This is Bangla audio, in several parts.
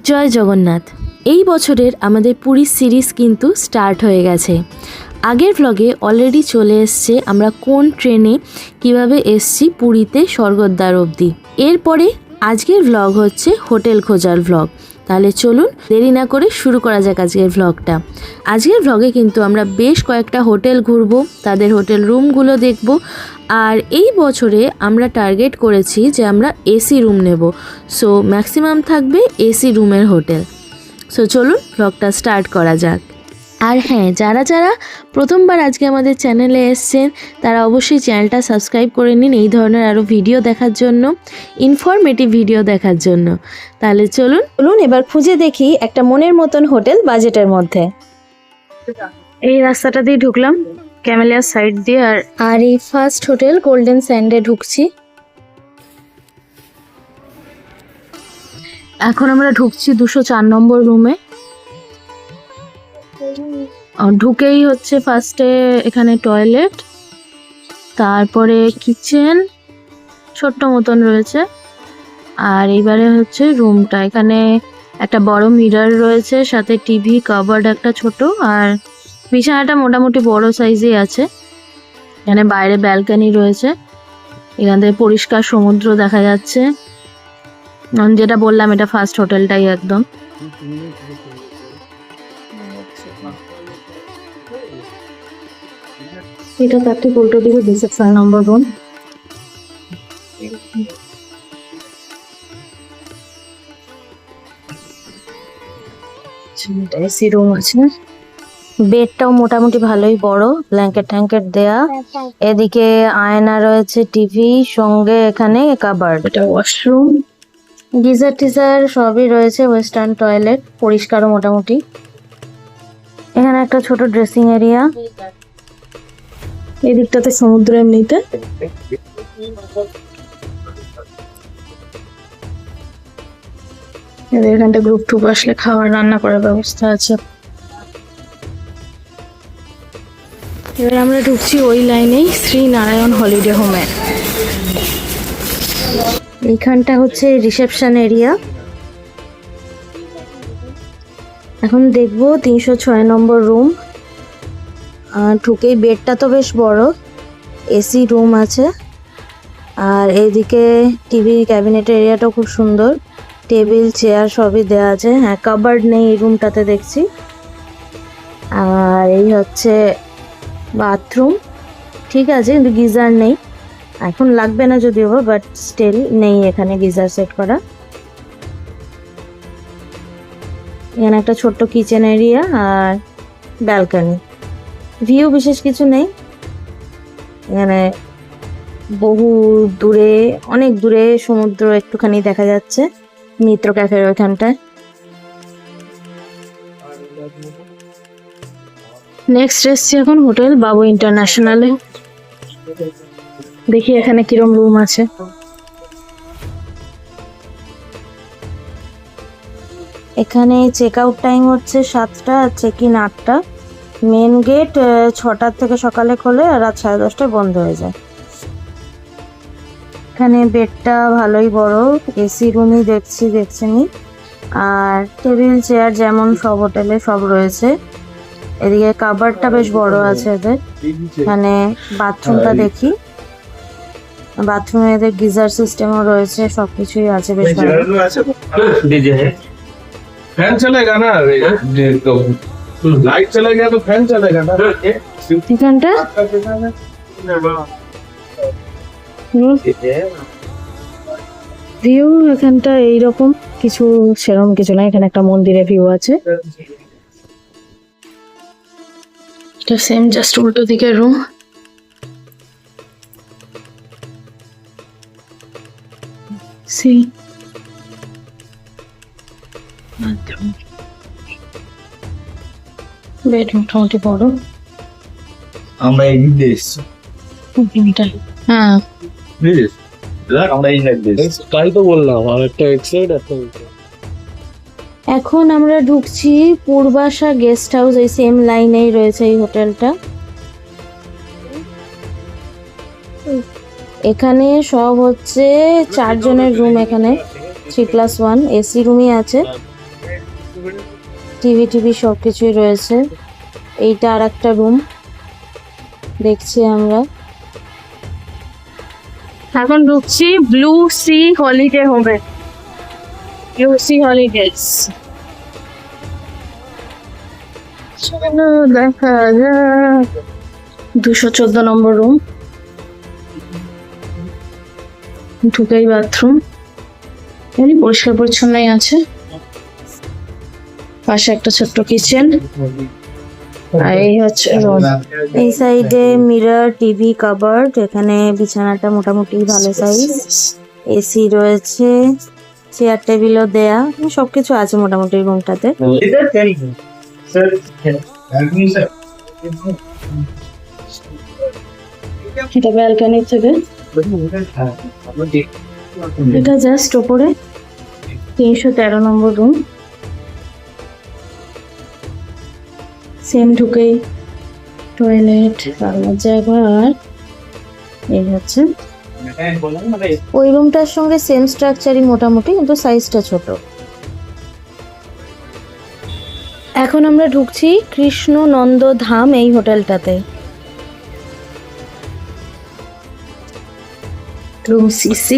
জয় জগন্নাথ। এই বছরের আমাদের পুরী সিরিজ কিন্তু স্টার্ট হয়ে গেছে। আগের ভ্লগে অলরেডি চলে এসছে আমরা কোন ট্রেনে কিভাবে এসছি পুরীতে স্বর্গদ্বার অবধি। এরপরে আজকের ভ্লগ হচ্ছে হোটেল খোঁজার ভ্লগ। তাহলে চলুন দেরি না করে শুরু করা যাক আজকের ভ্লগটা। আজকের ভ্লগে কিন্তু আমরা বেশ কয়েকটা হোটেল ঘুরবো, তাদের হোটেল রুমগুলো দেখব। আর এই বছরে আমরা টার্গেট করেছি যে আমরা এসি রুম নেব, সো ম্যাক্সিমাম থাকবে এসি রুমের হোটেল। সো চলুন ভ্লগটা স্টার্ট করা যাক। আর হ্যাঁ, যারা যারা প্রথমবার আজকে আমাদের চ্যানেলে এসছেন তারা অবশ্যই চ্যানেলটা সাবস্ক্রাইব করে নিন এই ধরনের আরও ভিডিও দেখার জন্য, ইনফরমেটিভ ভিডিও দেখার জন্য। তাহলে চলুন এবার খুঁজে দেখি একটা মনের মতন হোটেল বাজেটের মধ্যে। এই রাস্তাটা দিয়ে ঢুকলাম ক্যামেলিয়ার সাইড দিয়ে, আর এই ফার্স্ট হোটেল গোল্ডেন স্যান্ডে ঢুকছি। এখন আমরা ঢুকছি 204 নম্বর রুমে। ঢুকেই হচ্ছে ফার্স্টে এখানে টয়লেট, তারপরে কিচেন ছোট্ট মতন রয়েছে, আর এইবারে হচ্ছে রুমটা। এখানে একটা বড় মিরর রয়েছে, সাথে টিভি, কাবার্ড একটা ছোট, আর বিছানাটা মোটামুটি বড় সাইজই আছে। এখানে বাইরে ব্যালকনি রয়েছে, এখান থেকে পরিষ্কার সমুদ্র দেখা যাচ্ছে। যেটা বললাম এটা ফার্স্ট হোটেলটাই একদম। এটা তার ঠিক উল্টো দিকে 206 নম্বর রুম। এসি রুম আছে, বেডটাও মোটামুটি ভালোই বড়, ব্ল্যাঙ্কেট ট্যাঙ্কেট দেয়া। এদিকে আয়না রয়েছে, টিভি, সঙ্গে এখানে কাবার্ড। এটা ওয়াশরুম, গিজার টিজার সবই রয়েছে, ওয়েস্টার্ন টয়লেট, পরিষ্কারও মোটামুটি। এখানে একটা ছোট ড্রেসিং এরিয়া, এই দিকটাতে সমুদ্র এমনিতে। এখানটা গ্রুপ টুপ আসলে খাওয়ার রান্না করার ব্যবস্থা আছে। এবার আমরা ঢুকছি ওই লাইনেই শ্রীনারায়ণ হলিডে হোমে। এইখানটা হচ্ছে রিসেপশন এরিয়া। এখন দেখবো 306 নম্বর রুম। ঢুকেই বেডটা তো বেশ বড়, এসি রুম আছে, আর এইদিকে টিভি ক্যাবিনেট এরিয়াটাও খুব সুন্দর, টেবিল চেয়ার সবই দেওয়া আছে। হ্যাঁ, কাবার্ড নেই এই রুমটাতে দেখছি। আর এই হচ্ছে বাথরুম, ঠিক আছে, কিন্তু গিজার নেই, এখন লাগবে না যদিও, বাট স্টিল নেই এখানে গিজার সেট করা। এখানে একটা ছোট্ট কিচেন এরিয়া আর ব্যালকনি। ভিউ বিশেষ কিছু নেই, এখানে বহু দূরে, অনেক দূরে সমুদ্র একটুখানি দেখা যাচ্ছে মিত্র ক্যাফের ওইখানটায়। নেক্সট এসছি এখন হোটেল বাবু ইন্টারন্যাশনালে। দেখি এখানে কিরম রুম আছে। এখানে চেক আউট টাইম হচ্ছে 7টা আর চেক ইন 8টা। মেন গেট 6টার থেকে সকালে খোলে আর রাত 10:30টায় বন্ধ হয়ে যায়। এখানে বেডটা ভালোই বড়, এসি রুমই দেখছেনই, আর টেবিল চেয়ার যেমন সব হোটেলে সব রয়েছে। এদিকে কাবার্ডটা বেশ বড় আছে এদের। এখানে বাথরুমটা দেখি, বাথরুমে এদের গিজার সিস্টেমও রয়েছে, সবকিছুই আছে বেশ ভালো। फैन चलेगा ना, लाइट चलेगा तो फैन चलेगा ना। এখানটা ভিউ, এখানটা এইরকম কিছু, সেরকম কিছু না। এখানে একটা মন্দিরের ভিউ আছে, এটা সেম জাস্ট উল্টো দিকের রুম। সি বেড মোটামুটি বড়। আমরা এই দিকে এসেছি, হ্যাঁ বুঝিস, আমরা এই সাইড দিয়ে এসেছি, তাই তো বললাম। আর একটা এক সাইড, একটা এখন আমরা ঢুকছি পূর্বাশা গেস্ট হাউস, এই সেম লাইনেই রয়েছে এই হোটেলটা। এখানে সব হচ্ছে 4 জনের রুম, এখানে 3+1 এসি রুমই আছে, টিভি সব কিছুই রয়েছে। এইটা আর একটা রুম দেখছি আমরা। এখন ঢুকছি ব্লু সি হলিডে হোমে। Blue sea holidays. চলো দেখা যাক। 214 নম্বর রুম। ঢুকেই বাথরুম, এমনি পরিষ্কার পরিচ্ছন্নই আছে। পাশে একটা ছোট্ট কিচেন, আর এই হচ্ছে রুম। এই সাইডে মিরর, টিভি, কাবার্ড। এখানে বিছানাটা মোটামুটি ভালো সাইজ। এসি রয়েছে, চেয়ার টেবিলও দেয়া, সবকিছু আছে মোটামুটি রুমটাতে। এটা ব্যালকনি থেকে, এটা জাস্ট ওপরে। 313 নম্বর রুম। সেম ঢুকেই টয়লেট, রান্নার জায়গা, আর এই হচ্ছে ওই রুমটার সঙ্গে সেম স্ট্রাকচারই মোটামুটি, কিন্তু সাইজটা ছোট। এখন আমরা ঢুকছি কৃষ্ণনন্দ ধাম এই হোটেলটাতে। Room C6।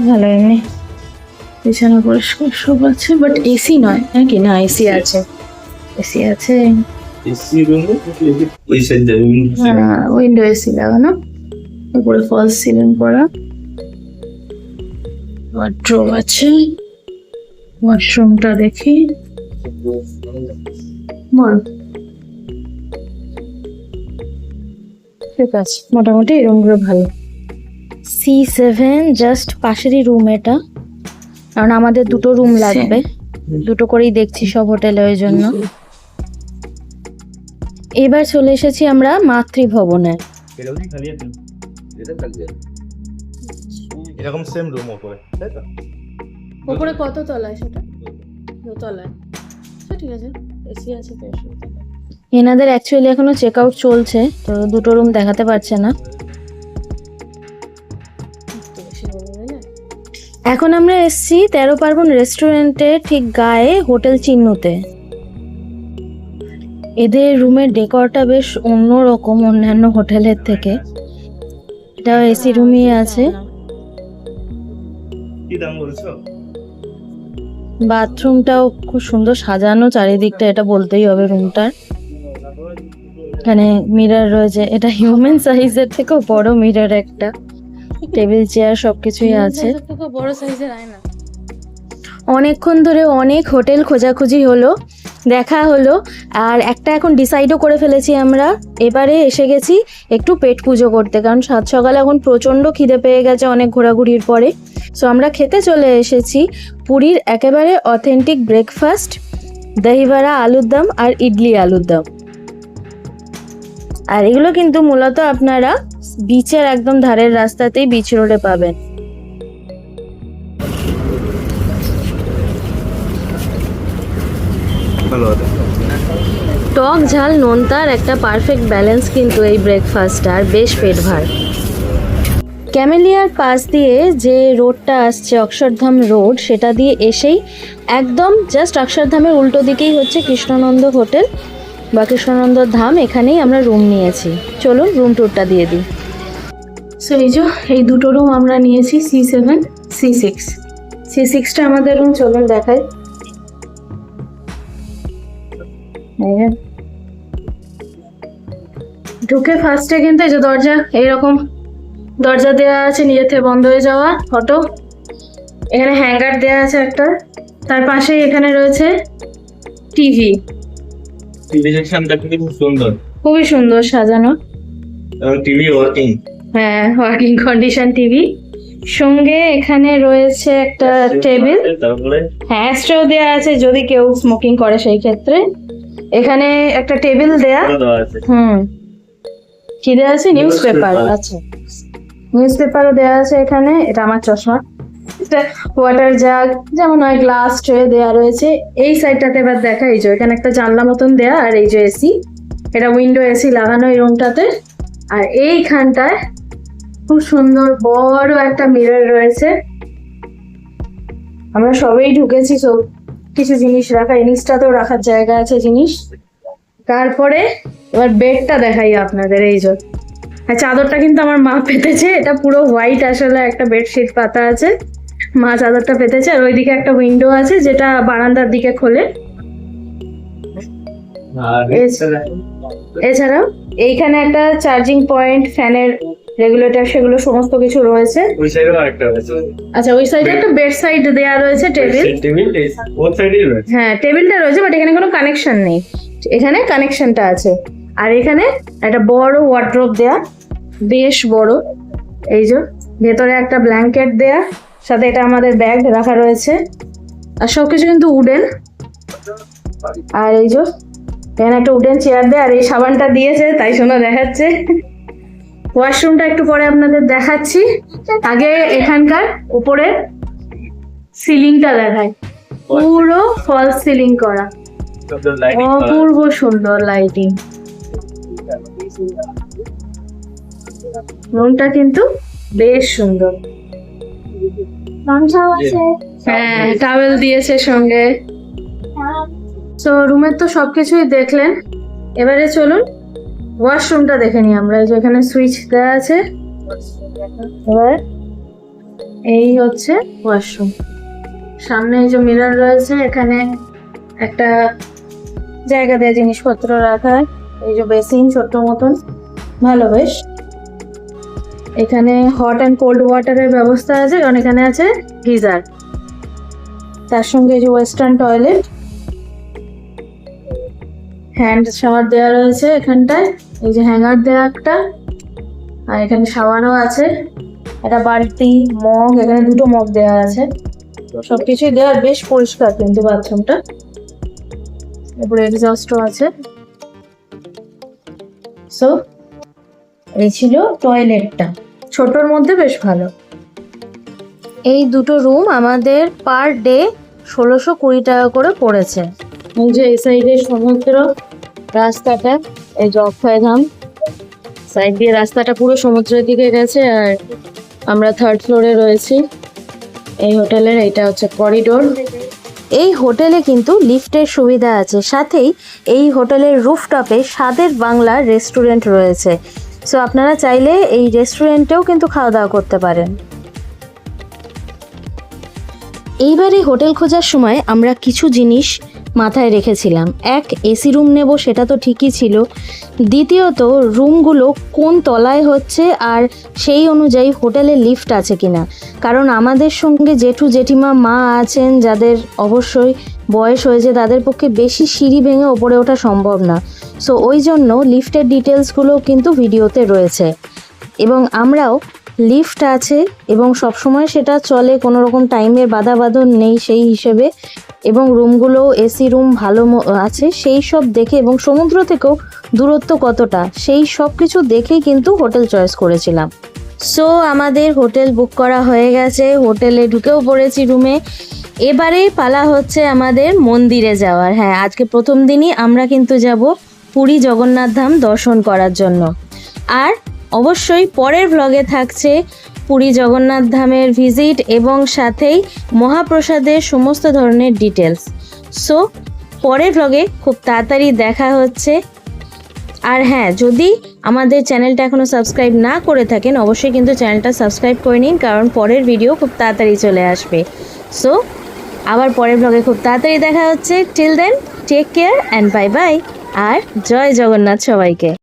ভালো, এমনি বিছানা পরিষ্কার সব আছে, বাট এসি নয় নাকি? না, এসি আছে, এসি আছে। উইন্ডো এসি লাগানো, উপরে ফলস সিলিং করা। ওয়ার্ড্রোব আছে। ওয়াশরুমটা দেখি। বল, ঠিক আছে, মোটামুটি এই রুমগুলো ভালো। C7 জাস্ট পাশেরই রুম এটা, কারণ আমাদের দুটো রুম লাগবে, দুটো করেই দেখছি সব হোটেলে, ওই জন্য। এবার চলে এসেছি আমরা মাতৃভবনে। এরকম সেম রুম উপরে, তাই তো? উপরে কত তলায় সেটা? দোতলায়। ঠিক আছে, এসি আছে তো। এনাদের অ্যাকচুয়ালি এখনো চেক আউট চলছে, তো দুটো রুম দেখাতে পারছে না। এখন আমরা এসছি 13 পার্বণ রেস্টুরেন্টের ঠিক গায়ে হোটেল চিহ্নতে। এদের রুমের ডেকোরটা বেশ অন্যরকম অন্যান্য হোটেলের থেকে। এটা এসি রুমই আছে। কি দাম বলছো? বাথরুমটাও খুব সুন্দর সাজানো চারিদিকটা, এটা বলতেই হবে রুমটার। এখানে মিরর রয়েছে, এটা হিউম্যান সাইজের থেকেও বড় মিরর একটা। টেবিল চেয়ার সবকিছুই আছে। বড় সাইজের আয়না। অনেকক্ষণ ধরে অনেক হোটেল খোঁজাখুঁজি হলো, দেখা হলো, আর একটা এখন ডিসাইডও করে ফেলেছি আমরা। এবারে এসে গেছি একটু পেট পুজো করতে, কারণ সাত সকালে এখন প্রচণ্ড খিদে পেয়ে গেছে অনেক ঘোরাঘুরির পরে। সো আমরা খেতে চলে এসেছি পুরীর একেবারে অথেন্টিক ব্রেকফাস্ট, দহিবড়া, আলুর দম আর ইডলি আলুর দম। আর এগুলো কিন্তু মূলত আপনারা বিচের একদম ধারের রাস্তাতেই, বিচ রোডে পাবেন। টক ঝাল নোনতার একটা পারফেক্ট ব্যালেন্স কিন্তু এই ব্রেকফাস্টটার, বেশ পেট ভার। ক্যামেলিয়ার পাশ দিয়ে যে রোডটা আসছে, অক্ষরধাম রোড, সেটা দিয়ে এসেই একদম জাস্ট অক্ষরধামের উল্টো দিকেই হচ্ছে কৃষ্ণনন্দ হোটেল বা কৃষ্ণনন্দ ধাম। এখানেই আমরা রুম নিয়েছি। চলুন রুম ট্যুরটা দিয়ে দিই। সো এই দুটো রুম আমরা নিয়েছি, C7, C6। C6টা আমাদের রুম, চলুন দেখাই। ঢুকে ফার্স্টে কিন্তু এই যে দরজা, এইরকম দরজা দেওয়া আছে, নিজের থেকে বন্ধ হয়ে যাওয়া অটো। এখানে হ্যাঙ্গার দেওয়া আছে একটা, তার পাশেই এখানে রয়েছে টিভি। টিভি সেকশনটা খুব সুন্দর, খুবই সুন্দর সাজানো। টিভি ওয়ার্কিং, হ্যাঁ, ওয়ার্কিং কন্ডিশন টিভি। সঙ্গে এখানে রয়েছে একটা টেবিল, তারপরে হ্যাঁ স্ট্রো দেওয়া আছে যদি কেউ স্মোকিং করে সেই ক্ষেত্রে। এখানে একটা টেবিল দেয়া, কি দেওয়া আছে? News paper. আচ্ছা, নিউজ পেপারও দেওয়া আছে এখানে। এটা আমার চশমা। এটা ওয়াটার জাগ, যেমন হয় গ্লাস ট্রে দেওয়া রয়েছে। এই সাইডটাতে এবার দেখা, এই যে এখানে একটা জানলা মতন দেয়া, আর এই যে এসি, এটা উইন্ডো এসি লাগানো এই রুমটাতে। আর এইখানটায় খুব সুন্দর বড় একটা মিরর রয়েছে। আমরা সবেই ঢুকেছি, সব কিছু জিনিস রাখা, নিচটাতেও রাখার জায়গা আছে জিনিস। তারপরে এবার বেডটা দেখাই আপনাদের। এই যে চাদরটা কিন্তু আমার মা পেতেছে, এটা পুরো হোয়াইট, আসলে একটা বেডশিট পাতা আছে, মা চাদরটা পেতেছে। আর ওইদিকে একটা উইন্ডো আছে যেটা বারান্দার দিকে খোলে। এছাড়াও এইখানে একটা চার্জিং পয়েন্ট, ফ্যানের রেগুলেটর, সেগুলো সমস্ত কিছু রয়েছে। ওই সাইডেও আরেকটা আছে। আচ্ছা, ওই সাইডে একটা বেড সাইড দেয়া রয়েছে, টেবিল। ওই সাইডেই রয়েছে। হ্যাঁ, টেবিলটা রয়েছে, বাট এখানে কোনো কানেকশন নেই, এখানে কানেকশনটা আছে। আর এখানে একটা বড় ওয়ার্ড্রোব দেয়া, বেশ বড়। এই যে ভেতরে একটা ব্ল্যাঙ্কেট দেয়া, সাথে এটা আমাদের ব্যাগ রাখা রয়েছে। আর সবকিছু কিন্তু উডেন। আর এই যে এখানে একটা উডেন চেয়ার দেয়, আর এই সাবানটা দিয়েছে তাই শোনা দেখাচ্ছে। ওয়াশরুমটা একটু পরে আপনাদের দেখাচ্ছি, আগে এখানকার উপরে সিলিংটা দেখায়। পুরো ফলস সিলিং করা, অপূর্ব সুন্দর লাইটিং। রুমটা কিন্তু বেশ সুন্দর। হ্যাঁ, টাওয়েল দিয়েছে সঙ্গে। তো রুমের তো সবকিছুই দেখলেন, এবারে চলুন ওয়াশরুমটা দেখে নিই আমরা। এই যে এখানে সুইচ দেওয়া আছে। এবার এই হচ্ছে ওয়াশরুম, সামনে এই যে মিরর রয়েছে, এখানে একটা জায়গা দেওয়া জিনিসপত্র রাখা। এই যে বেসিন ছোট্ট মতন, ভালো বেশ। এখানে হট অ্যান্ড কোল্ড ওয়াটারের ব্যবস্থা আছে, কারণ এখানে আছে গিজার। তার সঙ্গে এই যে ওয়েস্টার্ন টয়লেট, হ্যান্ড শাওয়ার দেওয়া রয়েছে এখানটায়। এই যে হ্যাঙ্গার দেওয়া একটা, আর এখানে শাওয়ারও আছে, একটা বালতি, মগ, এখানে দুটো মগ দেওয়া আছে। সবকিছুই দেওয়া, বেশ পরিষ্কার কিন্তু বাথরুমটা। এরপরে এক্সস্টও আছে। সো এই ছিল টয়লেটটা, ছোটর মধ্যে বেশ ভালো। এই দুটো রুম আমাদের পার ডে 1620 টাকা করে পড়েছে। এই যে এই সাইডে সমুদ্র রাস্তাটা, এই যে অক্ষয়ধাম সাইড দিয়ে রাস্তাটা পুরো সমুদ্রের দিকে গেছে। আর আমরা 3rd ফ্লোরে রয়েছি এই হোটেলের। এইটা হচ্ছে করিডোর। এই হোটেলে কিন্তু লিফটের সুবিধা আছে, সাথেই এই হোটেলের রুফটপে স্বাদের বাংলা রেস্টুরেন্ট রয়েছে। সো আপনারা চাইলে এই রেস্টুরেন্টেও কিন্তু খাওয়া দাওয়া করতে পারেন। এইবারে হোটেল খোঁজার সময় আমরা কিছু জিনিস মাথায় রেখেছিলাম। এক, এসি রুম নেব, সেটা তো ঠিকই ছিল। দ্বিতীয়ত, রুমগুলো কোন তলায় হচ্ছে আর সেই অনুযায়ী হোটেলে লিফট আছে কিনা, কারণ আমাদের সঙ্গে জেঠু জেঠিমা মা আছেন, যাদের অবশ্যই বয়স হয়েছে, তাদের পক্ষে বেশি সিঁড়ি ভেঙে ওপরে ওঠা সম্ভব না। সো ওই জন্য লিফটের ডিটেলসগুলো কিন্তু ভিডিওতে রয়েছে। এবং আমরাও লিফট আছে এবং সবসময় সেটা চলে, কোনো রকম টাইমের বাধাবাধন নেই সেই হিসেবে, এবং রুমগুলো এসি রুম ভালো আছে সেই সব দেখে, এবং সমুদ্র থেকেও দূরত্ব কতটা সেই সব কিছু দেখেই কিন্তু হোটেল চয়েস করেছিলাম। সো আমাদের হোটেল বুক করা হয়ে গেছে, হোটেলে ঢুকেও পড়েছি রুমে। এবারে পালা হচ্ছে আমাদের মন্দিরে যাওয়ার। হ্যাঁ, আজকে প্রথম দিনই আমরা কিন্তু যাব পুরী জগন্নাথ ধাম দর্শন করার জন্য। আর অবশ্যই পরের ভ্লগে থাকছে পুরী জগন্নাথ ধামের ভিজিট এবং সাথেই মহাপ্রসাদের সমস্ত ধরনের ডিটেলস। সো পরের ভ্লগে খুব তাড়াতাড়ি দেখা হচ্ছে। আর হ্যাঁ, যদি আমাদের চ্যানেলটা এখনও সাবস্ক্রাইব না করে থাকেন, অবশ্যই কিন্তু চ্যানেলটা সাবস্ক্রাইব করে নিন, কারণ পরের ভিডিও খুব তাড়াতাড়ি চলে আসবে। সো আবার পরের ভ্লগে খুব তাড়াতাড়ি দেখা হচ্ছে। Till then, take care and bye bye. আর জয় জগন্নাথ সবাইকে।